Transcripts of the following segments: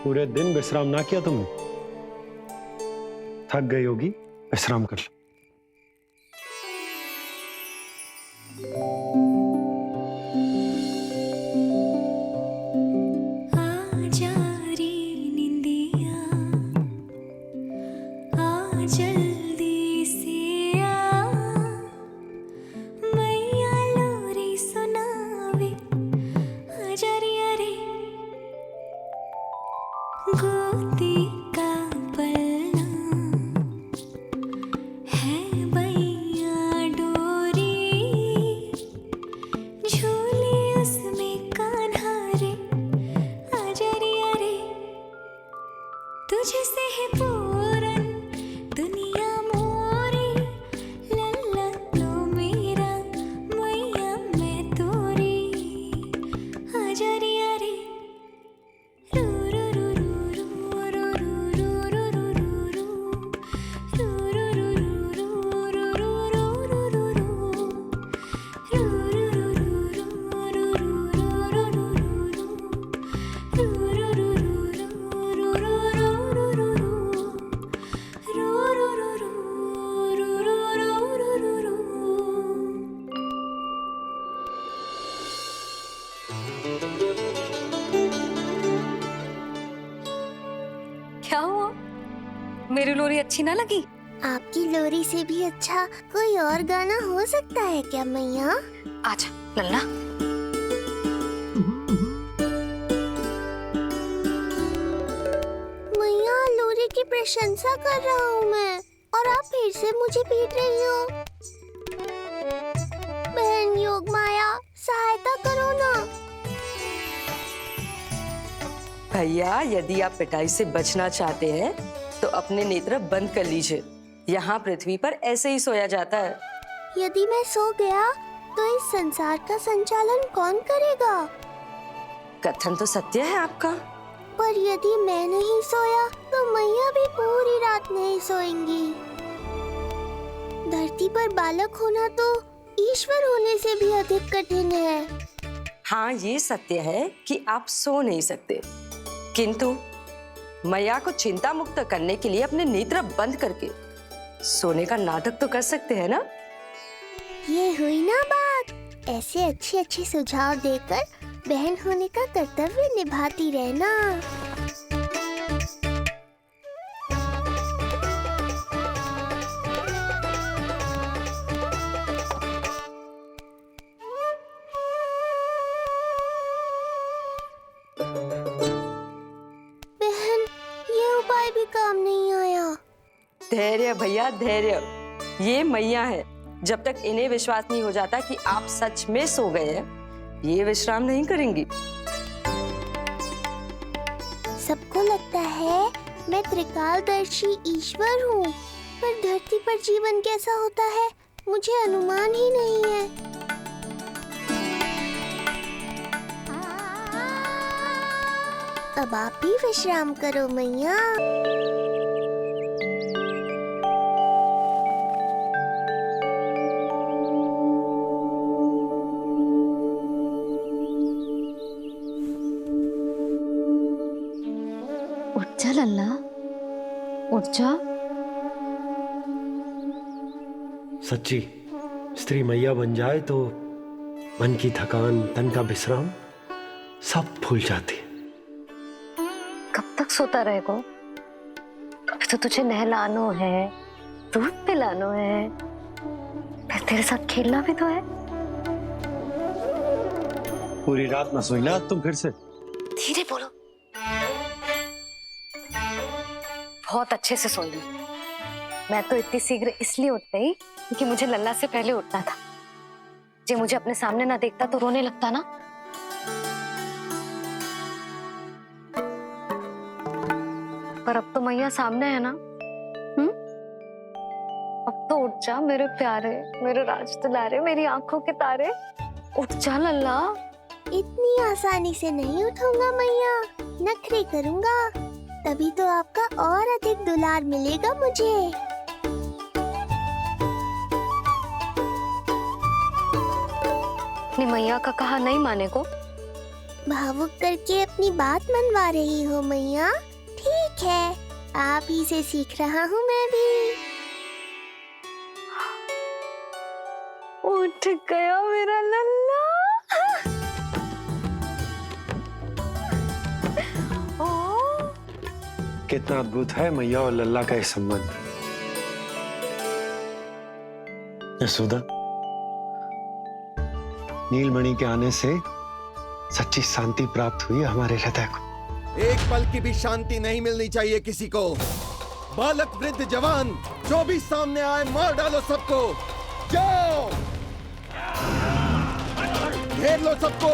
पूरे दिन विश्राम ना किया तुमने? थक गई होगी, विश्राम कर लो। क्या हुआ? मेरी लोरी अच्छी ना लगी? आपकी लोरी से भी अच्छा कोई और गाना हो सकता है क्या मैया? आजा लल्ला। मैया, लोरी की प्रशंसा कर रहा हूँ मैं और आप फिर से मुझे पीट रही हो। बहन योगमाया, सहायता करो ना। भैया, यदि आप पिटाई से बचना चाहते हैं तो अपने नेत्र बंद कर लीजिए। यहाँ पृथ्वी पर ऐसे ही सोया जाता है। यदि मैं सो गया तो इस संसार का संचालन कौन करेगा? कथन तो सत्य है आपका। पर यदि मैं नहीं सोया तो मैया भी पूरी रात नहीं सोएंगी। धरती पर बालक होना तो ईश्वर होने से भी अधिक कठिन है। हाँ, ये सत्य है कि आप सो नहीं सकते, किंतु मैया को चिंता मुक्त करने के लिए अपने नेत्र बंद करके सोने का नाटक तो कर सकते हैं ना? ये हुई ना बात। ऐसे अच्छे अच्छे सुझाव देकर बहन होने का कर्तव्य निभाती रहना। बहन, ये उपाय भी काम नहीं आया। धैर्य भैया, धैर्य। ये मैया है, जब तक इन्हें विश्वास नहीं हो जाता कि आप सच में सो गए हैं, ये विश्राम नहीं करेंगी। सबको लगता है मैं त्रिकालदर्शी ईश्वर हूँ, पर धरती पर जीवन कैसा होता है मुझे अनुमान ही नहीं है। अब आप भी विश्राम करो मैया। उठ जा लल्ला, उठ जा। सच्ची स्त्री मैया बन जाए तो मन की थकान, तन का विश्राम सब भूल जाती है। कब तक सोता रहेगा? अभी तो तुझे नहलानो है, दूध पिलानो है, फिर तेरे साथ खेलना भी तो है। पूरी रात ना सोई ना तुम फिर से? धीरे बोलो। बहुत अच्छे से सोई। मैं तो इतनी शीघ्र इसलिए उठ गई क्योंकि मुझे लल्ला से पहले उठना था। जो मुझे अपने सामने ना देखता तो रोने लगता ना। पर अब तो मैया सामने है ना। अब तो उठ जा मेरे प्यारे, मेरे राज दुलारे, मेरी आंखों के तारे। उठ जा लल्ला। इतनी आसानी से नहीं उठूंगा मैया, नखरे करूंगा, तभी तो आपका और अधिक दुलार मिलेगा मुझे। अपनी मैया का कहा नहीं माने को? भावुक करके अपनी बात मनवा रही हो मैया। ठीक है, आप ही से सीख रहा हूँ मैं भी। उठ गया मेरा लल्ला। ओ, कितना अद्भुत है मैया और लल्ला का ये संबंध। यशोदा, नीलमणि के आने से सच्ची शांति प्राप्त हुई हमारे हृदय को। एक पल की भी शांति नहीं मिलनी चाहिए किसी को। बालक वृद्ध जवान जो भी सामने आए मार डालो सबको। जाओ, घेर लो सबको।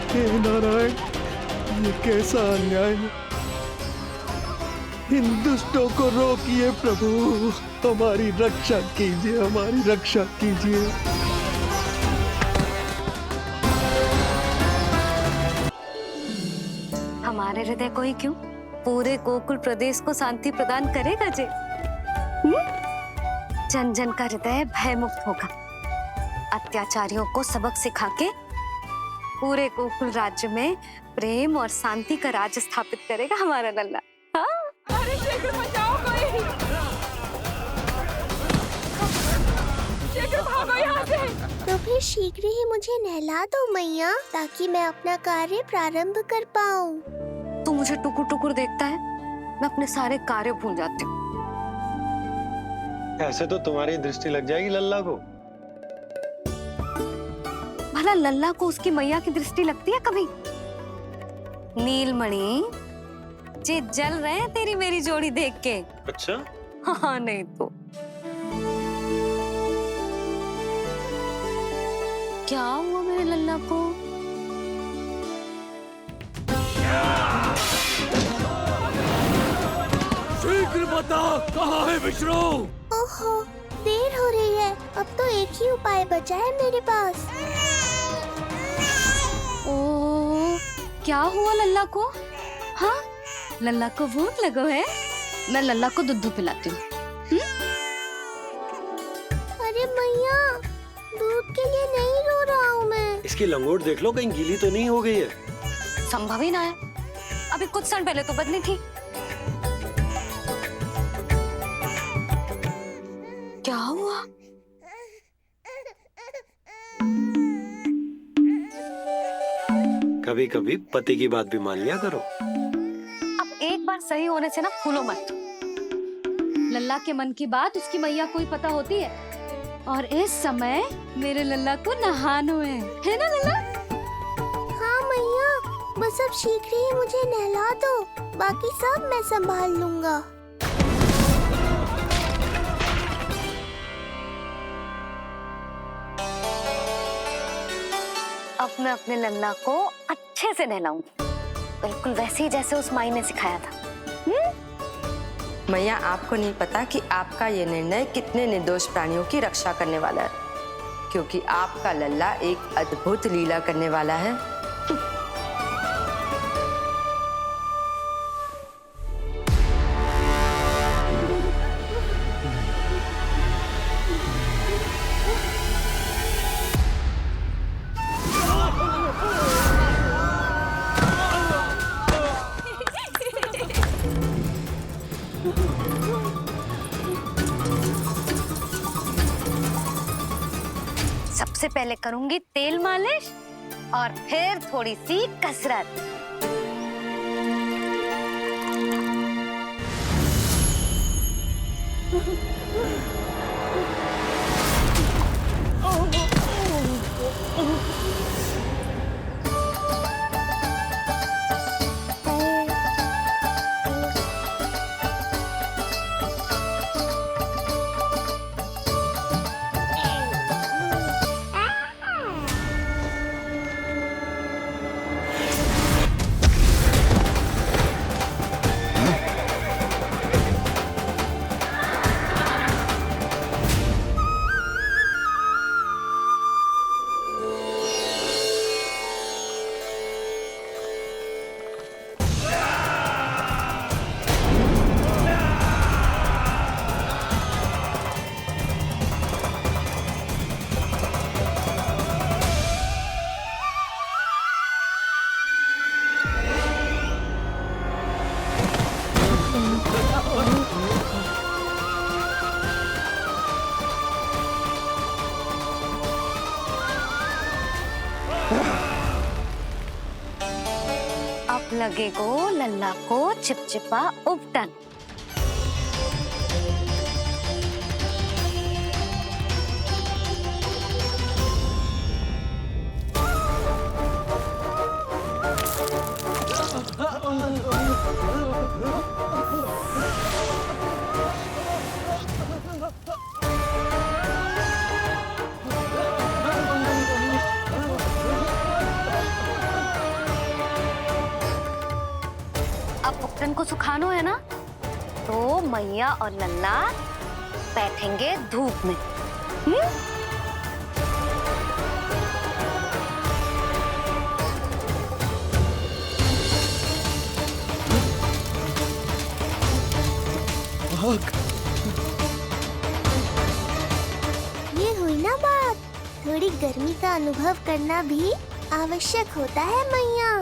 हे नारायण, ये कैसा अन्याय है। इन दुष्टों को रोकिए प्रभु, हमारी रक्षा कीजिए, हमारी रक्षा कीजिए। हमारे हृदय को ही क्यों, पूरे गोकुल प्रदेश को शांति प्रदान करेगा जे। जन जन का हृदय भय मुक्त होगा। अत्याचारियों को सबक सिखा के पूरे गोकुल राज्य में प्रेम और शांति का राज स्थापित करेगा हमारा लल्ला। अरे शीघ्र बचाओ कोई, शीघ्र भागो यहाँ से। तो फिर शीघ्र ही मुझे नहला दो मैया, ताकि मैं अपना कार्य प्रारंभ कर पाऊँ। तू मुझे टुकुर टुकुर देखता है, मैं अपने सारे कार्य भूल जाती हूँ। ऐसे तो तुम्हारी दृष्टि लग जाएगी लल्ला को। भला लल्ला को उसकी मैया की दृष्टि लगती है कभी? नीलमणि जे जल रहे हैं तेरी मेरी जोड़ी देख के। अच्छा? हाँ, नहीं तो क्या हुआ मेरे लल्ला को? शीघ्र बता, कहाँ है विष्णु? ओहो, देर हो रही है। अब तो एक ही उपाय बचा है मेरे पास। ओ, क्या हुआ लल्ला को? हाँ, लल्ला को भूख लगो है? मैं लल्ला को दूध पिलाती हूँ। अरे मैया, दूध के लिए नहीं रो रहा हूँ मैं। इसकी लंगोट देख लो, कहीं गीली तो नहीं हो गई है। संभव ही ना है, अभी कुछ क्षण पहले तो बदली थी। क्या हुआ? कभी कभी पति की बात भी मान लिया करो। अब एक बार सही होने से ना फूलो मत। लल्ला के मन की बात उसकी मैया को ही पता होती है, और इस समय मेरे लल्ला को नहानो है ना लल्ला? हाँ मैया, बस अब शीघ्र ही मुझे नहला दो, बाकी सब मैं संभाल लूंगा। अब मैं अपने लल्ला को अच्छे से नहलाऊंगी, बिल्कुल वैसे ही जैसे उस माई ने सिखाया था। मैया, आपको नहीं पता कि आपका ये निर्णय कितने निर्दोष प्राणियों की रक्षा करने वाला है, क्योंकि आपका लल्ला एक अद्भुत लीला करने वाला है। सबसे पहले करूंगी तेल मालिश और फिर थोड़ी सी कसरत। लगेगो लल्ला को चिपचिपा उपटन। अब उपटन को सुखानो है ना, तो मैया और लल्ला बैठेंगे धूप में। ये हुई ना बात, थोड़ी गर्मी का अनुभव करना भी आवश्यक होता है मैया।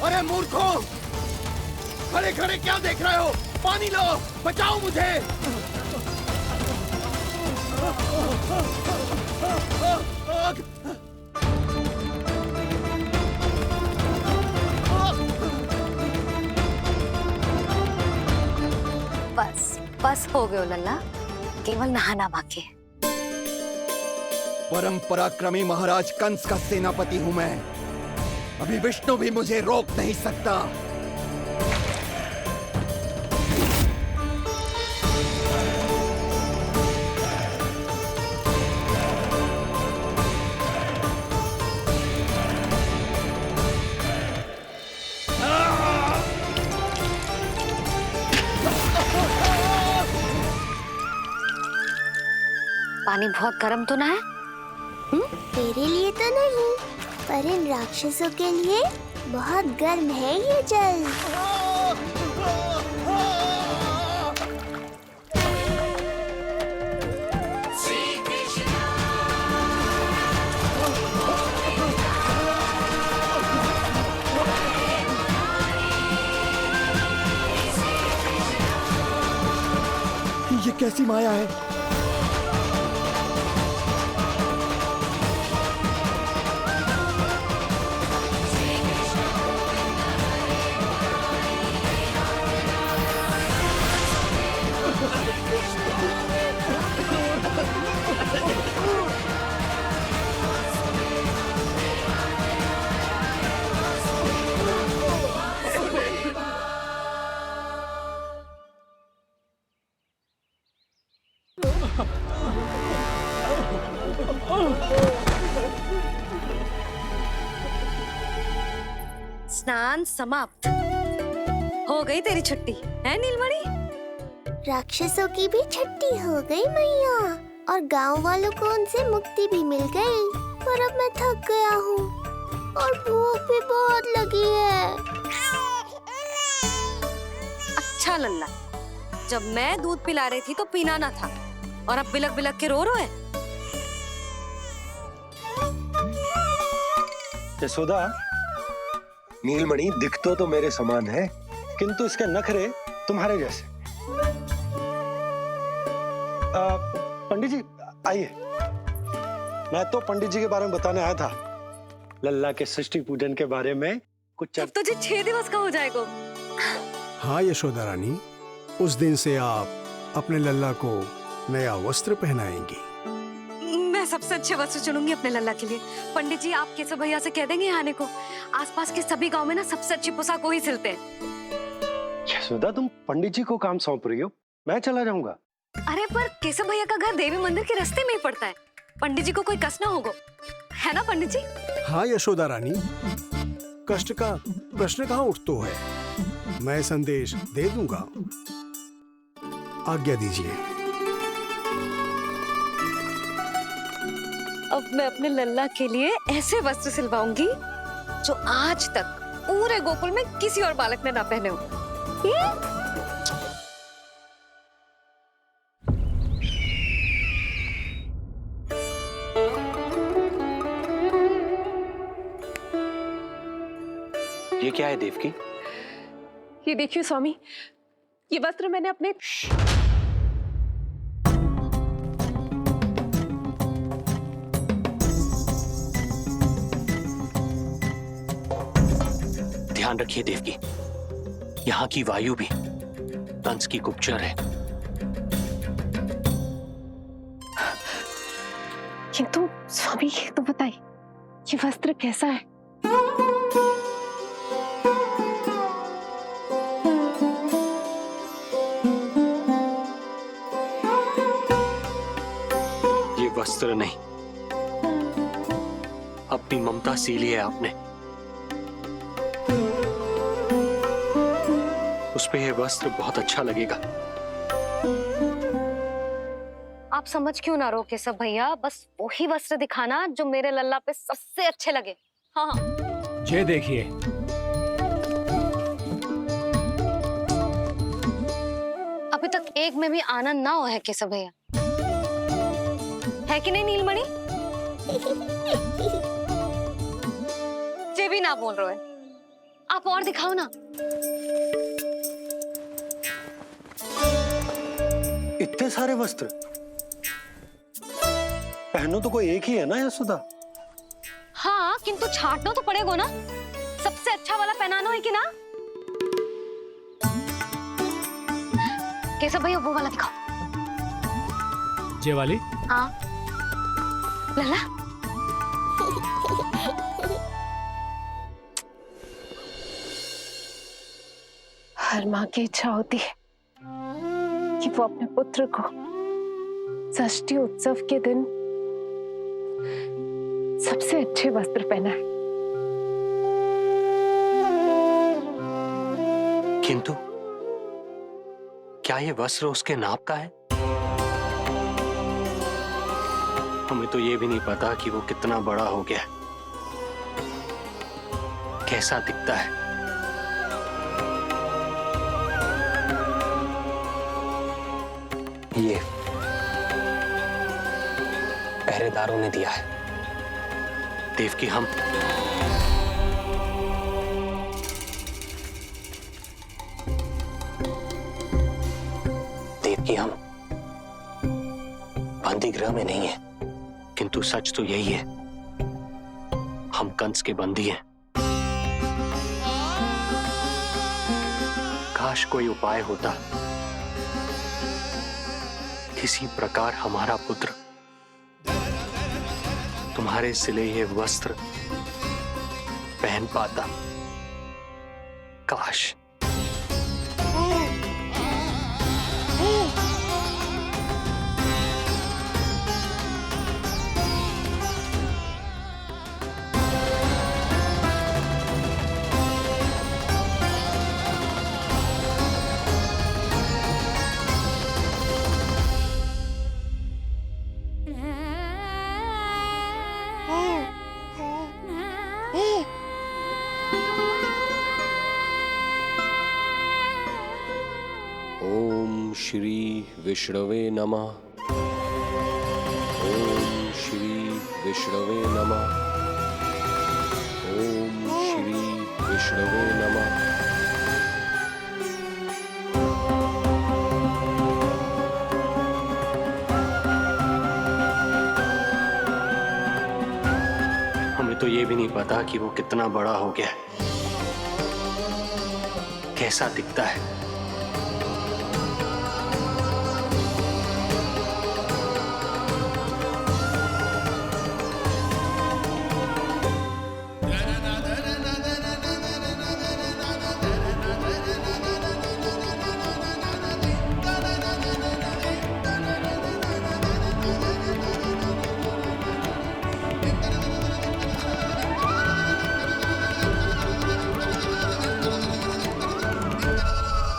अरे मूर्खों, खड़े खड़े क्या देख रहे हो? पानी लो, बचाओ मुझे। बस बस हो गयो लल्ला, केवल नहाना बाकी है। परम पराक्रमी महाराज कंस का सेनापति हूं मैं। अभी विष्णु भी मुझे रोक नहीं सकता। पानी बहुत गर्म तो ना है? तेरे लिए तो नहीं, पर इन राक्षसों के लिए बहुत गर्म है ये जल। ये कैसी माया है? स्नान समाप्त। हो गई तेरी छुट्टी है नीलमणि? राक्षसों की भी छुट्टी हो गई मैया, और गांव वालों को उनसे मुक्ति भी मिल गई। पर अब मैं थक गया हूँ और भूख भी बहुत लगी है। अच्छा लल्ला, जब मैं दूध पिला रही थी तो पीना ना था, और अब बिलक बिलक के रो है। यशोदा, नीलमणि दिखतो तो मेरे समान है, किंतु इसके नखरे तुम्हारे जैसे। पंडित जी आइए। मैं तो पंडित जी के बारे में बताने आया था, लल्ला के सृष्टि पूजन के बारे में कुछ। अब तो जी 6 दिवस का हो जाएगा। हाँ यशोदा रानी, उस दिन से आप अपने लल्ला को नया वस्त्र पहनाएंगी। मैं सबसे अच्छे वस्त्र चुनूंगी अपने लल्ला के लिए। पंडित जी, आप केशव भैया से कह देंगे आने को। आसपास के सभी गांव में ना सबसे अच्छी पोशाक वही सिलते हैं। यशोदा, तुम पंडित जी को काम सौंप रही हो, मैं चला जाऊंगा। अरे पर केशव भैया का घर देवी मंदिर के रास्ते में ही पड़ता है, पंडित जी को कोई कष्ट ना होगा, है ना पंडित जी? हाँ यशोदा रानी, कष्ट का प्रश्न कहाँ उठतो है, मैं संदेश दे दूंगा। आज्ञा दीजिए। अब मैं अपने लल्ला के लिए ऐसे वस्त्र सिलवाऊंगी जो आज तक पूरे गोकुल में किसी और बालक ने ना पहने हो। ये क्या है देवकी? ये देखिए स्वामी, ये वस्त्र मैंने अपने ध्यान रखिए देवकी, यहाँ की वायु भी कंस की गुप्तचर है। किंतु स्वामी ये तो बताइए, ये वस्त्र कैसा है? ये वस्त्र नहीं, अपनी ममता सी ली है आपने। उस पे ये वस्त्र बहुत अच्छा लगेगा। आप समझ क्यों ना रहो केशव भैया, बस वही वस्त्र दिखाना जो मेरे लल्ला पे सबसे अच्छे लगे। हाँ हाँ। ये देखिए, अभी तक एक में भी आनंद ना हो है केशव भैया, है कि नहीं नीलमणि? ये भी ना बोल रहे हो, आप और दिखाओ ना। इतने सारे वस्त्र पहनो तो कोई एक ही है ना यशोदा? हाँ, किंतु छांटना तो पड़ेगा ना, सबसे अच्छा वाला पहनाना है कि ना? केशव भैया वो वाला दिखाओ। ये वाली? हाँ लल्ला। हर माँ की इच्छा होती है कि वो अपने पुत्र को षष्ठी उत्सव के दिन सबसे अच्छे वस्त्र पहनाए। किंतु क्या ये वस्त्र उसके नाप का है? हमें तो ये भी नहीं पता कि वो कितना बड़ा हो गया, कैसा दिखता है। ये पहरेदारों ने दिया है। देवकी हम बंदी गृह में नहीं है, किंतु सच तो यही है, हम कंस के बंदी हैं। काश कोई उपाय होता, किसी प्रकार हमारा पुत्र तुम्हारे सिले ये वस्त्र पहन पाता। काश। ओम श्री विष्णवे नमः। ओम श्री विष्णवे नमः। ओम श्री विष्णवे नमः। हमें तो ये भी नहीं पता कि वो कितना बड़ा हो गया, कैसा दिखता है।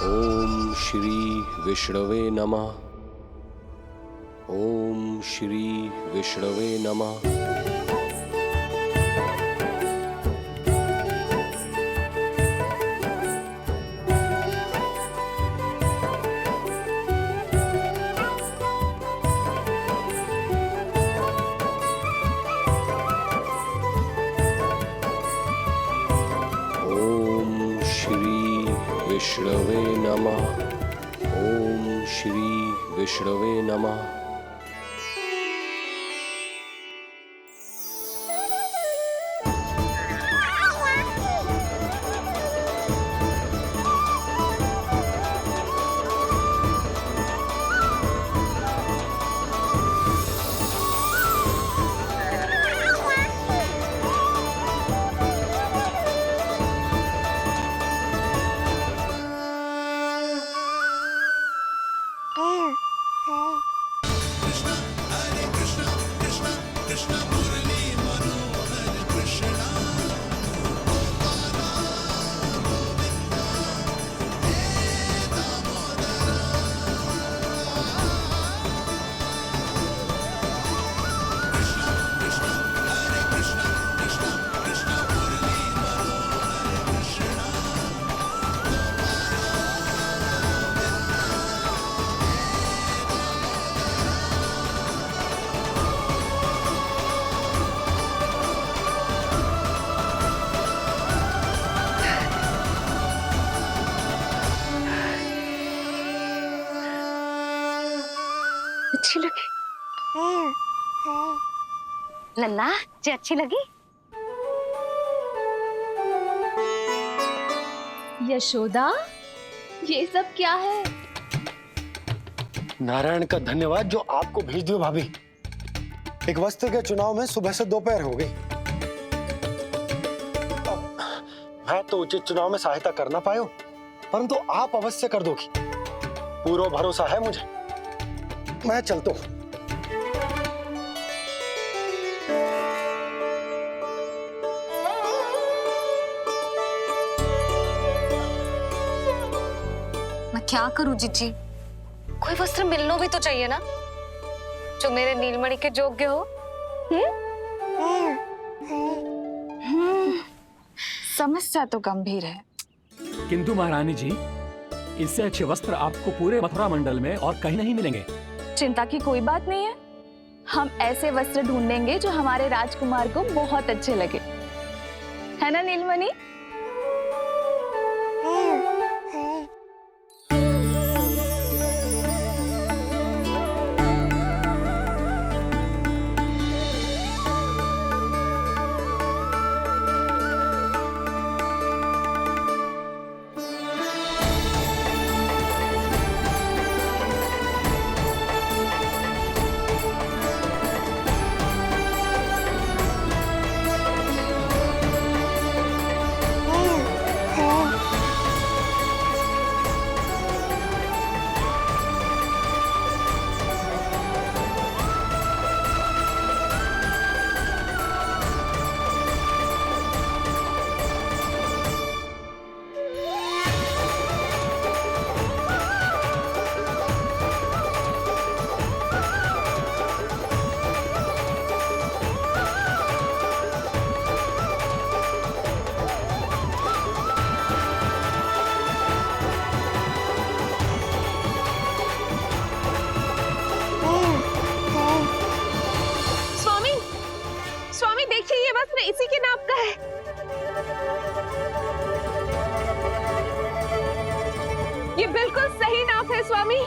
ओम श्री विष्णवे नमः। ओम श्री विष्णवे नमः। ओम श्री विष्णवे नमः। ओम श्री विष्णवे नमः। अच्छी लगी? लल्ला जी अच्छी लगी? यशोदा, ये सब क्या है? नारायण का धन्यवाद जो आपको भेज दियो भाभी। एक वस्त्र के चुनाव में सुबह से दोपहर हो गई। मैं तो उचित चुनाव में सहायता कर ना पायो, परंतु आप अवश्य कर दोगी, पूरा भरोसा है मुझे। मैं चलता हूं। मैं क्या करूं जीजी? कोई वस्त्र मिलना भी तो चाहिए ना, जो मेरे नीलमणि के योग्य हो। समस्या तो गंभीर है, किंतु महारानी जी, इससे अच्छे वस्त्र आपको पूरे मथुरा मंडल में और कहीं नहीं मिलेंगे। चिंता की कोई बात नहीं है। हम ऐसे वस्त्र ढूंढेंगे जो हमारे राजकुमार को बहुत अच्छे लगे, है ना नीलमणि? इसी के नाप का है। ये बिल्कुल सही नाप है स्वामी।